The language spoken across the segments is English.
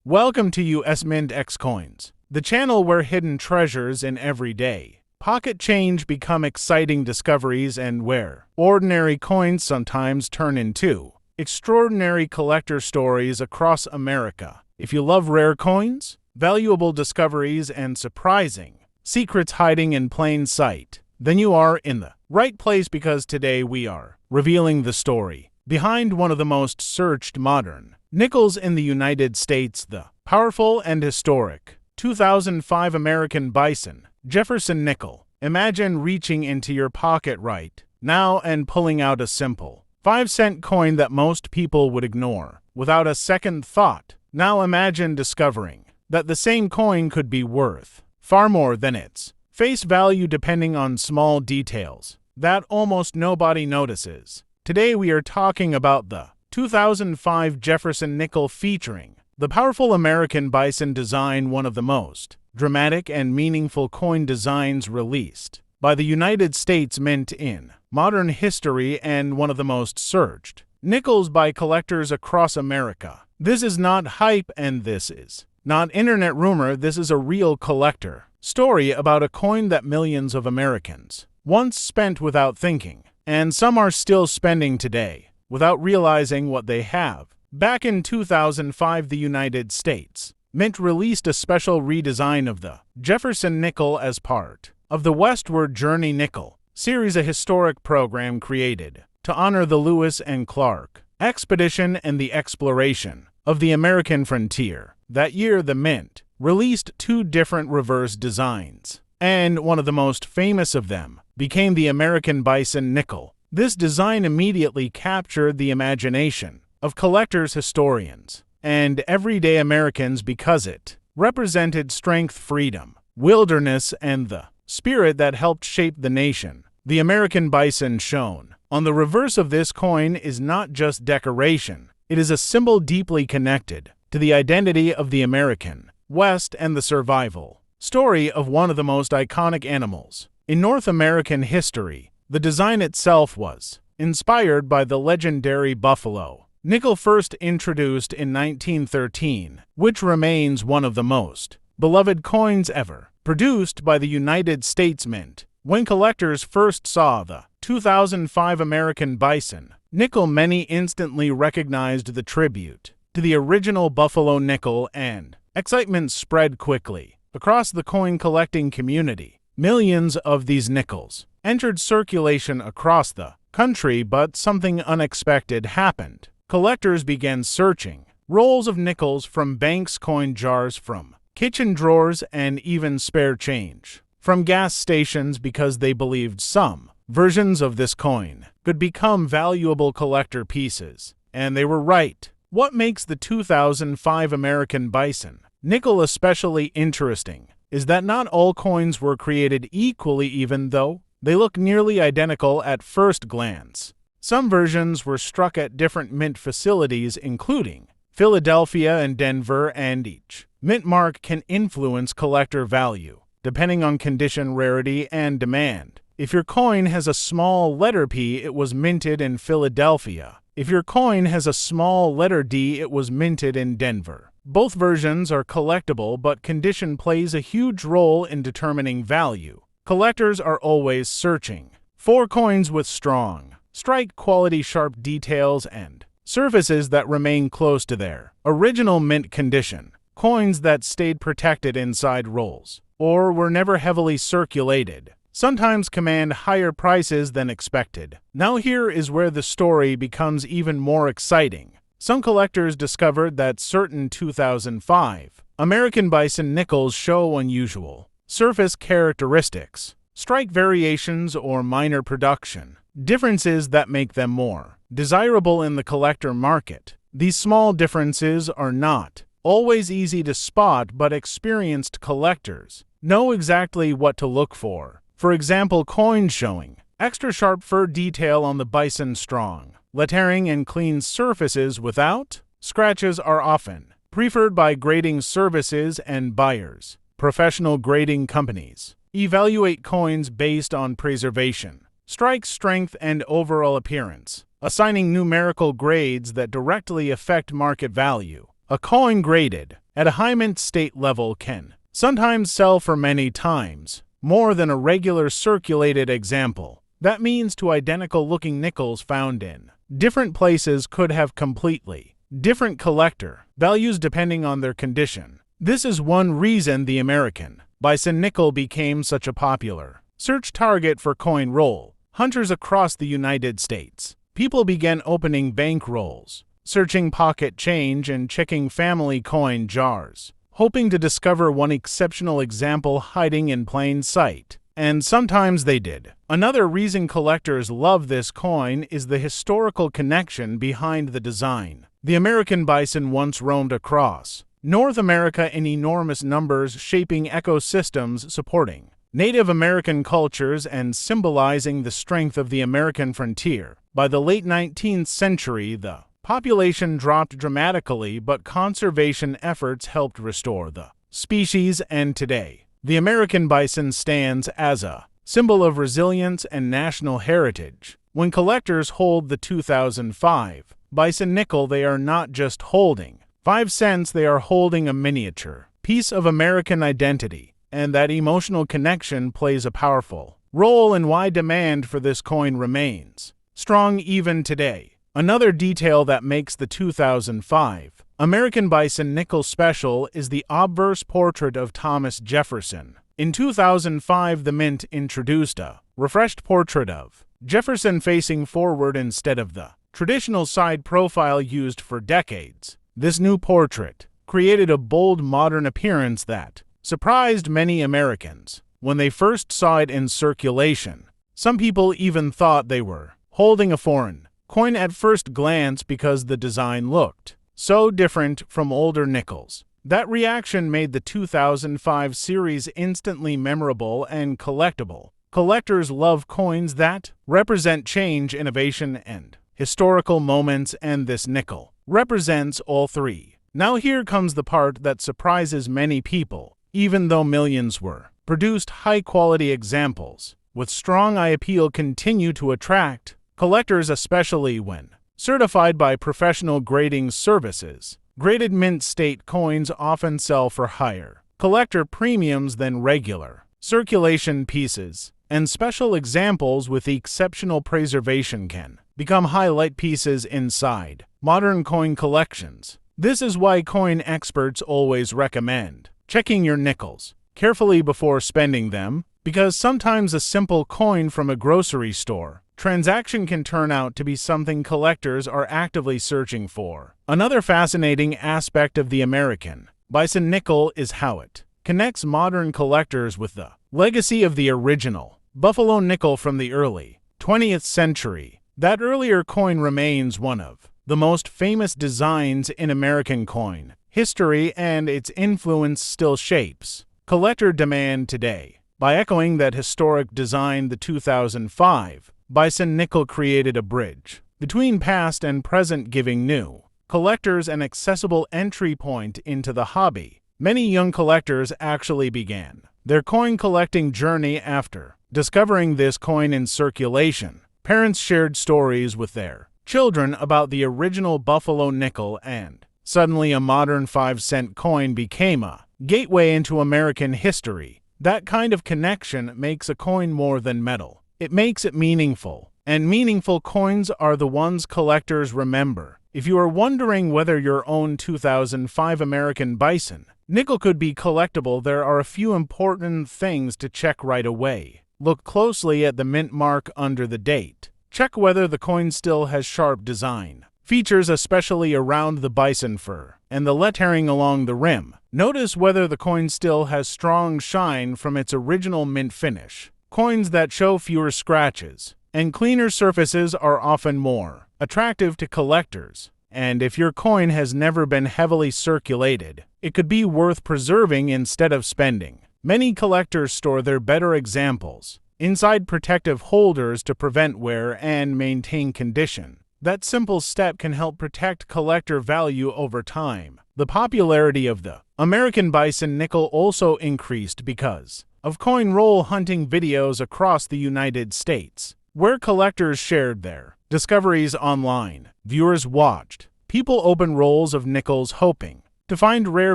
Welcome to US Mint X Coins, the channel where hidden treasures in every day pocket change become exciting discoveries and where ordinary coins sometimes turn into extraordinary collector stories across America. If you love rare coins, valuable discoveries, and surprising secrets hiding in plain sight, then you are in the right place, because today we are revealing the story behind one of the most searched modern nickels in the United States, the powerful and historic 2005 American Bison Jefferson Nickel. Imagine reaching into your pocket right now and pulling out a simple 5-cent coin that most people would ignore without a second thought. Now imagine discovering that the same coin could be worth far more than its face value, depending on small details that almost nobody notices. Today we are talking about the 2005 Jefferson Nickel, featuring the powerful American Bison design, one of the most dramatic and meaningful coin designs released by the United States Mint in modern history, and one of the most searched nickels by collectors across America. This is not hype, and this is not internet rumor. This is a real collector story about a coin that millions of Americans once spent without thinking, and some are still spending today without realizing what they have. Back in 2005, the United States Mint released a special redesign of the Jefferson Nickel as part of the Westward Journey Nickel Series, a historic program created to honor the Lewis and Clark expedition and the exploration of the American frontier. That year, the Mint released two different reverse designs, and one of the most famous of them became the American Bison Nickel. This design immediately captured the imagination of collectors, historians, and everyday Americans because it represented strength, freedom, wilderness, and the spirit that helped shape the nation. The American Bison shown on the reverse of this coin is not just decoration. It is a symbol deeply connected to the identity of the American West and the survival story of one of the most iconic animals in North American history. The design itself was inspired by the legendary buffalo nickel, first introduced in 1913, which remains one of the most beloved coins ever produced by the United States Mint. When collectors first saw the 2005 American Bison Nickel, many instantly recognized the tribute to the original buffalo nickel, and excitement spread quickly across the coin collecting community. Millions of these nickels entered circulation across the country, but something unexpected happened. Collectors began searching rolls of nickels from banks, coin jars, from kitchen drawers, and even spare change from gas stations, because they believed some versions of this coin could become valuable collector pieces. And they were right. What makes the 2005 American Bison Nickel especially interesting is that not all coins were created equally, even though they look nearly identical at first glance. Some versions were struck at different mint facilities, including Philadelphia and Denver, and each mint mark can influence collector value depending on condition, rarity, and demand. If your coin has a small letter P, it was minted in Philadelphia. If your coin has a small letter D, it was minted in Denver. Both versions are collectible, but condition plays a huge role in determining value. Collectors are always searching for coins with strong strike quality, sharp details, and surfaces that remain close to their original mint condition. Coins that stayed protected inside rolls or were never heavily circulated sometimes command higher prices than expected. Now here is where the story becomes even more exciting. Some collectors discovered that certain 2005 American Bison nickels show unusual surface characteristics, strike variations, or minor production differences that make them more desirable in the collector market. These small differences are not always easy to spot, but experienced collectors know exactly what to look for. For example, coins showing extra sharp fur detail on the bison, strong lettering, and clean surfaces without scratches are often preferred by grading services and buyers. Professional grading companies evaluate coins based on preservation, strike strength, and overall appearance, assigning numerical grades that directly affect market value. A coin graded at a high mint state level can sometimes sell for many times more than a regular circulated example. That means two identical-looking nickels found in different places could have completely different collector values depending on their condition. This is one reason the American Bison Nickel became such a popular search target for coin roll hunters across the United States. People began opening bank rolls, searching pocket change, and checking family coin jars, hoping to discover one exceptional example hiding in plain sight. And sometimes they did. Another reason collectors love this coin is the historical connection behind the design. The American bison once roamed across North America in enormous numbers, shaping ecosystems, supporting Native American cultures, and symbolizing the strength of the American frontier. By the late 19th century, the population dropped dramatically, but conservation efforts helped restore the species, and today, the American bison stands as a symbol of resilience and national heritage. When collectors hold the 2005 Bison Nickel, they are not just holding 5 cents, they are holding a miniature piece of American identity, and that emotional connection plays a powerful role in why demand for this coin remains strong even today. Another detail that makes the 2005 American Bison Nickel special is the obverse portrait of Thomas Jefferson. In 2005, the mint introduced a refreshed portrait of Jefferson facing forward instead of the traditional side profile used for decades. This new portrait created a bold modern appearance that surprised many Americans when they first saw it in circulation. Some people even thought they were holding a foreign coin at first glance because the design looked so different from older nickels. That reaction made the 2005 series instantly memorable and collectible. Collectors love coins that represent change, innovation, and historical moments, and this nickel represents all three. Now here comes the part that surprises many people. Even though millions were produced, high-quality examples with strong eye appeal continue to attract collectors, especially when certified by professional grading services. Graded mint state coins often sell for higher collector premiums than regular circulation pieces, and special examples with exceptional preservation can become highlight pieces inside modern coin collections. This is why coin experts always recommend checking your nickels carefully before spending them, because sometimes a simple coin from a grocery store transaction can turn out to be something collectors are actively searching for. Another fascinating aspect of the American Bison Nickel is how it connects modern collectors with the legacy of the original Buffalo nickel from the early 20th century. That earlier coin remains one of the most famous designs in American coin history, and its influence still shapes collector demand today. By echoing that historic design, the 2005 Bison Nickel created a bridge between past and present, giving new collectors an accessible entry point into the hobby. Many young collectors actually began their coin collecting journey after discovering this coin in circulation. Parents shared stories with their children about the original Buffalo nickel, and suddenly a modern 5-cent coin became a gateway into American history. That kind of connection makes a coin more than metal. It makes it meaningful, and meaningful coins are the ones collectors remember. If you are wondering whether your own 2005 American Bison Nickel could be collectible, there are a few important things to check right away. Look closely at the mint mark under the date. Check whether the coin still has sharp design features, especially around the bison fur and the lettering along the rim. Notice whether the coin still has strong shine from its original mint finish. Coins that show fewer scratches and cleaner surfaces are often more attractive to collectors. And if your coin has never been heavily circulated, it could be worth preserving instead of spending. Many collectors store their better examples inside protective holders to prevent wear and maintain condition. That simple step can help protect collector value over time. The popularity of the American Bison Nickel also increased because of coin roll hunting videos across the United States, where collectors shared their discoveries online. Viewers watched People open rolls of nickels hoping to find rare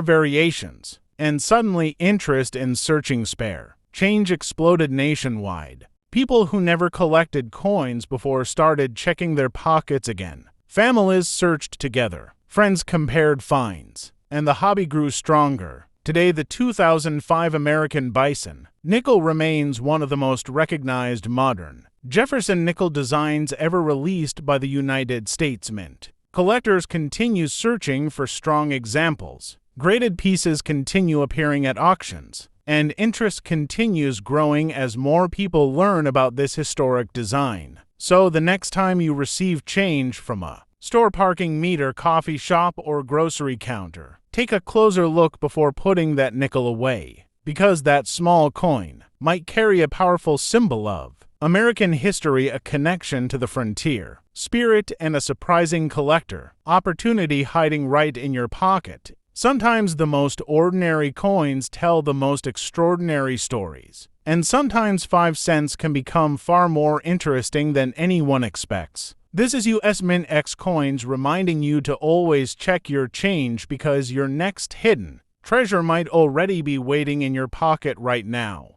variations, and suddenly interest in searching spare change exploded nationwide. People who never collected coins before started checking their pockets again. Families searched together, friends compared finds, and the hobby grew stronger. Today, the 2005 American Bison Nickel remains one of the most recognized modern Jefferson nickel designs ever released by the United States Mint. Collectors continue searching for strong examples. Graded pieces continue appearing at auctions, and interest continues growing as more people learn about this historic design. So the next time you receive change from a store, parking meter, coffee shop, or grocery counter, take a closer look before putting that nickel away, because that small coin might carry a powerful symbol of American history, a connection to the frontier, spirit, and a surprising collector opportunity hiding right in your pocket. Sometimes the most ordinary coins tell the most extraordinary stories, and sometimes 5 cents can become far more interesting than anyone expects. This is US Mint X Coins reminding you to always check your change, because your next hidden treasure might already be waiting in your pocket right now.